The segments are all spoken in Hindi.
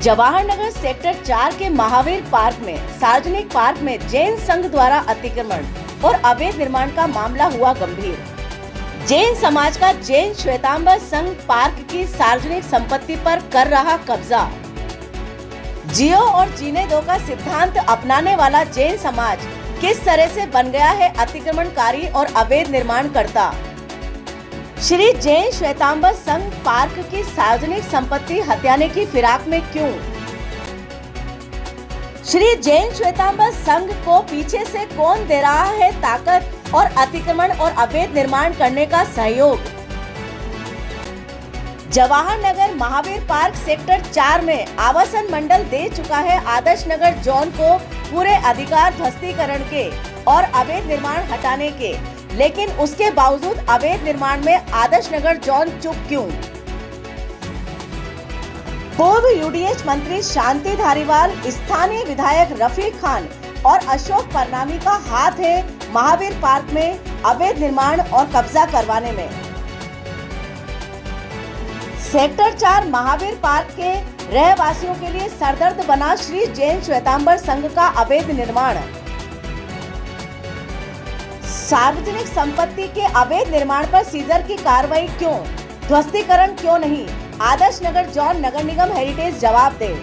जवाहर नगर सेक्टर 4 के महावीर पार्क में सार्वजनिक पार्क में जैन संघ द्वारा अतिक्रमण और अवैध निर्माण का मामला हुआ गंभीर। जैन समाज का जैन श्वेतांबर संघ पार्क की सार्वजनिक संपत्ति पर कर रहा कब्जा। जियो और जीने दो का सिद्धांत अपनाने वाला जैन समाज किस तरह से बन गया है अतिक्रमणकारी और अवैध निर्माणकर्ता। श्री जैन श्वेतांबर संघ पार्क की सार्वजनिक संपत्ति हथियाने की फिराक में क्यों? श्री जैन श्वेतांबर संघ को पीछे से कौन दे रहा है ताकत और अतिक्रमण और अवैध निर्माण करने का सहयोग? जवाहर नगर महावीर पार्क सेक्टर 4 में आवासन मंडल दे चुका है आदर्श नगर जोन को पूरे अधिकार ध्वस्तीकरण के और अवैध निर्माण हटाने के, लेकिन उसके बावजूद अवैध निर्माण में आदर्श नगर जोन चुप क्यों? पूर्व यूडीएच मंत्री शांति धारीवाल, स्थानीय विधायक रफीक खान और अशोक परनामी का हाथ है महावीर पार्क में अवैध निर्माण और कब्जा करवाने में। सेक्टर 4 महावीर पार्क के रहवासियों के लिए सरदर्द बना श्री जैन श्वेतांबर संघ का अवैध निर्माण। सार्वजनिक संपत्ति के अवैध निर्माण पर सीजर की कार्रवाई क्यों? ध्वस्तीकरण क्यों नहीं? आदर्श नगर जोन नगर निगम हेरिटेज जवाब दे।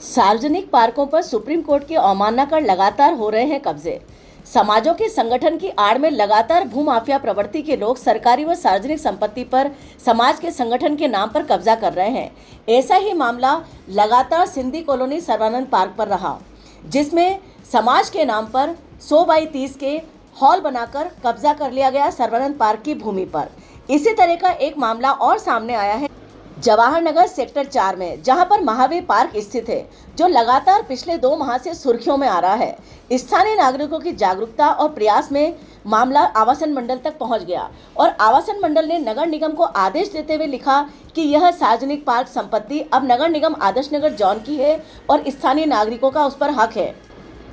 सार्वजनिक पार्कों पर सुप्रीम कोर्ट की अवमानना कर लगातार हो रहे हैं कब्जे। समाजों के संगठन की आड़ में लगातार भूमाफिया प्रवृत्ति के लोग सरकारी व सार्वजनिक संपत्ति पर समाज के संगठन के नाम पर कब्जा कर रहे हैं। ऐसा ही मामला लगातार सिंधी कॉलोनी सर्वानंद पार्क पर रहा, जिसमें समाज के नाम पर 100x30 के हॉल बनाकर कब्जा कर लिया गया सर्वानंद पार्क की भूमि पर। इसी तरह का एक मामला और सामने आया है जवाहर नगर सेक्टर 4 में, जहां पर महावीर पार्क स्थित है, जो लगातार पिछले 2 माह से सुर्खियों में आ रहा है। स्थानीय नागरिकों की जागरूकता और प्रयास में मामला आवासन मंडल तक पहुंच गया और आवासन मंडल ने नगर निगम को आदेश देते हुए लिखा कि यह सार्वजनिक पार्क संपत्ति अब नगर निगम आदर्श नगर जोन की है और स्थानीय नागरिकों का उस पर हक है।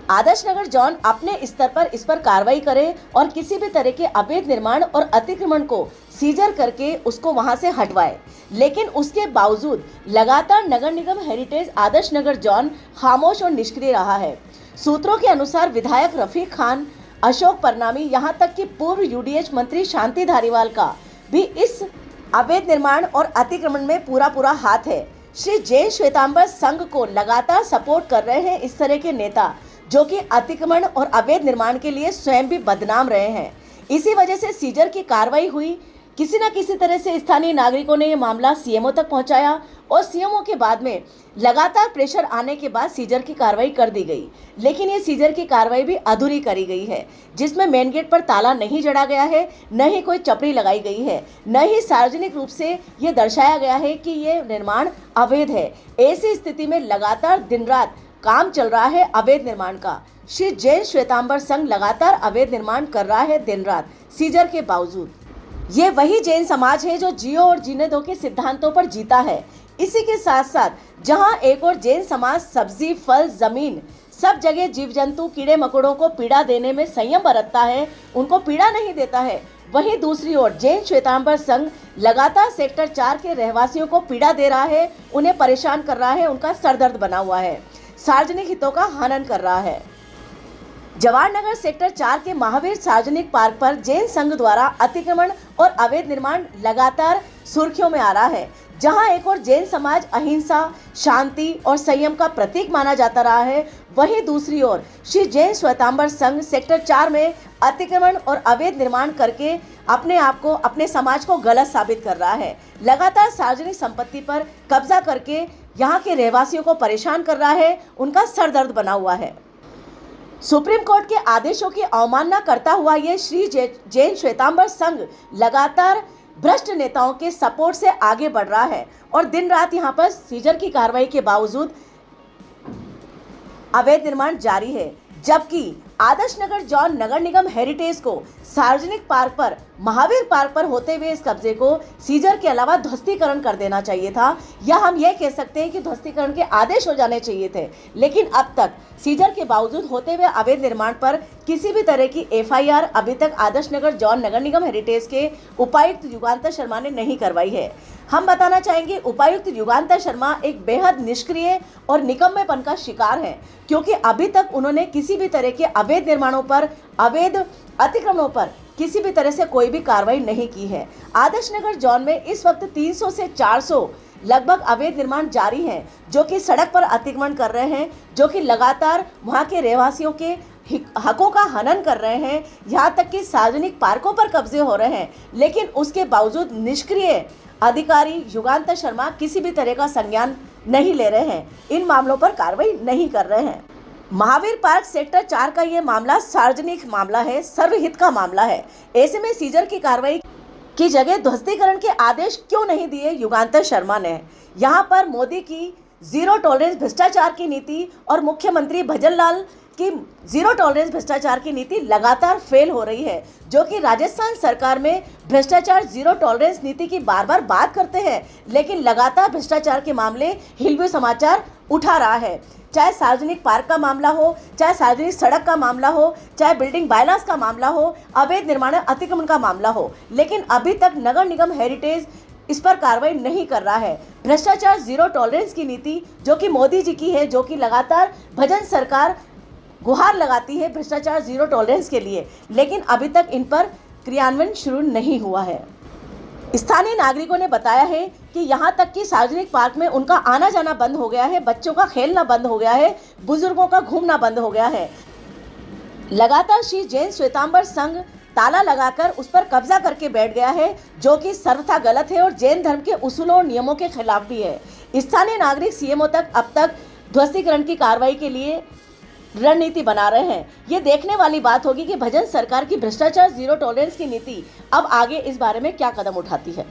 आदर्श नगर जोन अपने स्तर पर इस पर कार्रवाई करे और किसी भी तरह के अवैध निर्माण और अतिक्रमण को सीजर करके उसको वहां से हटवाए, लेकिन उसके बावजूद लगातार नगर निगम हेरिटेज आदर्श नगर जोन खामोश और निष्क्रिय रहा है। सूत्रों के अनुसार विधायक रफीक खान, अशोक परनामी, यहाँ तक कि पूर्व यूडीएच मंत्री शांति धारीवाल का भी इस अवैध निर्माण और अतिक्रमण में पूरा हाथ है। श्री जैन श्वेतांबर संघ को लगातार सपोर्ट कर रहे हैं इस तरह के नेता, जो कि अतिक्रमण और अवैध निर्माण के लिए स्वयं भी बदनाम रहे हैं। इसी वजह से सीजर की कार्रवाई हुई। किसी न किसी तरह से स्थानीय नागरिकों ने यह मामला सीएमओ तक पहुंचाया और सीएमओ के बाद में लगातार प्रेशर आने के बाद सीजर की कार्रवाई कर दी गई, लेकिन ये सीजर की कार्रवाई भी अधूरी करी गई है, जिसमें मेन गेट पर ताला नहीं जड़ा गया है, न ही कोई चपड़ी लगाई गई है, न ही सार्वजनिक रूप से ये दर्शाया गया है कि ये निर्माण अवैध है। ऐसी स्थिति में लगातार दिन रात काम चल रहा है अवैध निर्माण का। श्री जैन श्वेतांबर संघ लगातार अवैध निर्माण कर रहा है दिन रात सीजर के बावजूद। ये वही जैन समाज है जो जियो और जीने दो के सिद्धांतों पर जीता है। इसी के साथ साथ जहां एक और जैन समाज सब्जी, फल, जमीन, सब जगह जीव जंतु, कीड़े मकोड़ों को पीड़ा देने में संयम बरतता है, उनको पीड़ा नहीं देता है, वहीं दूसरी ओर जैन श्वेतांबर संघ लगातार सेक्टर 4 के रहवासियों को पीड़ा दे रहा है, उन्हें परेशान कर रहा है, उनका सरदर्द बना हुआ है, सार्वजनिक हितों का हनन कर रहा है। जवाहर नगर सेक्टर 4 के महावीर सार्वजनिक पार्क पर जैन संघ द्वारा अतिक्रमण और अवैध निर्माण लगातार सुर्खियों में आ रहा है। जहां एक और जैन समाज अहिंसा, शांति और संयम का प्रतीक माना जाता रहा है, वहीं दूसरी ओर श्री जैन श्वेतांबर संघ सेक्टर 4 में अतिक्रमण और अवैध निर्माण करके अपने आप को, अपने समाज को गलत साबित कर रहा है। लगातार सार्वजनिक संपत्ति पर कब्जा करके यहाँ के रहवासियों को परेशान कर रहा है, उनका सरदर्द बना हुआ है। सुप्रीम कोर्ट के आदेशों की अवमानना करता हुआ ये श्री जैन श्वेतांबर संघ लगातार भ्रष्ट नेताओं के सपोर्ट से आगे बढ़ रहा है और दिन रात यहाँ पर सीजर की कार्रवाई के बावजूद अवैध निर्माण जारी है, जबकि आदर्श नगर जोन नगर निगम हेरिटेज को सार्वजनिक पार्क पर, महावीर पार्क पर होते हुए इस कब्जे को सीजर के अलावा ध्वस्तीकरण कर देना चाहिए था, या हम ये कह सकते हैं कि ध्वस्तीकरण के आदेश हो जाने चाहिए थे। लेकिन अब तक सीजर के बावजूद होते हुए अवैध निर्माण पर किसी भी तरह की एफआईआर अभी तक आदर्श नगर जॉन नगर निगम हेरिटेज के उपायुक्त युगांतर शर्मा ने नहीं करवाई है। हम बताना चाहेंगे उपायुक्त युगांतर शर्मा एक बेहद निष्क्रिय और निकम्मेपन का शिकार हैं, क्योंकि अभी तक उन्होंने किसी भी तरह के अवैध निर्माणों पर, अवैध अतिक्रमणों पर किसी भी तरह से कोई भी कार्रवाई नहीं की है। आदर्श नगर जॉन में इस वक्त 300 से 400 लगभग अवैध निर्माण जारी हैं, जो कि सड़क पर अतिक्रमण कर रहे हैं, जो कि लगातार वहां के रहवासियों के हकों का हनन कर रहे हैं। यहाँ तक कि सार्वजनिक पार्कों पर कब्जे हो रहे हैं, लेकिन उसके बावजूद निष्क्रिय अधिकारी युगांतर शर्मा किसी भी तरह का संज्ञान नहीं ले रहे हैं, इन मामलों पर कार्रवाई नहीं कर रहे हैं। महावीर पार्क सेक्टर 4 का ये मामला सार्वजनिक मामला है, सर्वहित का मामला है। ऐसे में सीजर की कार्रवाई की जगह ध्वस्तीकरण के आदेश क्यों नहीं दिए युगांतर शर्मा ने? यहाँ पर मोदी की जीरो टॉलरेंस भ्रष्टाचार की नीति और मुख्यमंत्री भजन लाल की जीरो टॉलरेंस भ्रष्टाचार की नीति लगातार फेल हो रही है, जो कि राजस्थान सरकार में भ्रष्टाचार जीरो टॉलरेंस नीति की बार बार बात करते हैं, लेकिन लगातार भ्रष्टाचार के मामले हिलव्यू समाचार उठा रहा है। चाहे सार्वजनिक पार्क का मामला हो, चाहे सार्वजनिक सड़क का मामला हो, चाहे बिल्डिंग बायलास का मामला हो, अवैध निर्माण अतिक्रमण का मामला हो, लेकिन अभी तक नगर निगम हेरिटेज इस पर कार्रवाई नहीं कर रहा है। भ्रष्टाचार जीरो टॉलरेंस की नीति जो कि मोदी जी की है, जो कि लगातार भजन सरकार गुहार लगाती है भ्रष्टाचार जीरो टॉलरेंस के लिए, लेकिन अभी तक इन पर क्रियान्वयन शुरू नहीं हुआ है। स्थानीय नागरिकों ने बताया है कि यहाँ तक कि सार्वजनिक पार्क में उनका आना जाना बंद हो गया है, बच्चों का खेलना बंद हो गया है, बुजुर्गों का घूमना बंद हो गया है। लगातार श्री जैन श्वेतांबर संघ ताला लगाकर उस पर कब्जा करके बैठ गया है, जो कि सर्वथा गलत है और जैन धर्म के उसूलों और नियमों के खिलाफ भी है। स्थानीय नागरिक सीएमओ तक अब तक ध्वस्तीकरण की कार्रवाई के लिए रणनीति बना रहे हैं। ये देखने वाली बात होगी कि भजन सरकार की भ्रष्टाचार जीरो टॉलरेंस की नीति अब आगे इस बारे में क्या कदम उठाती है।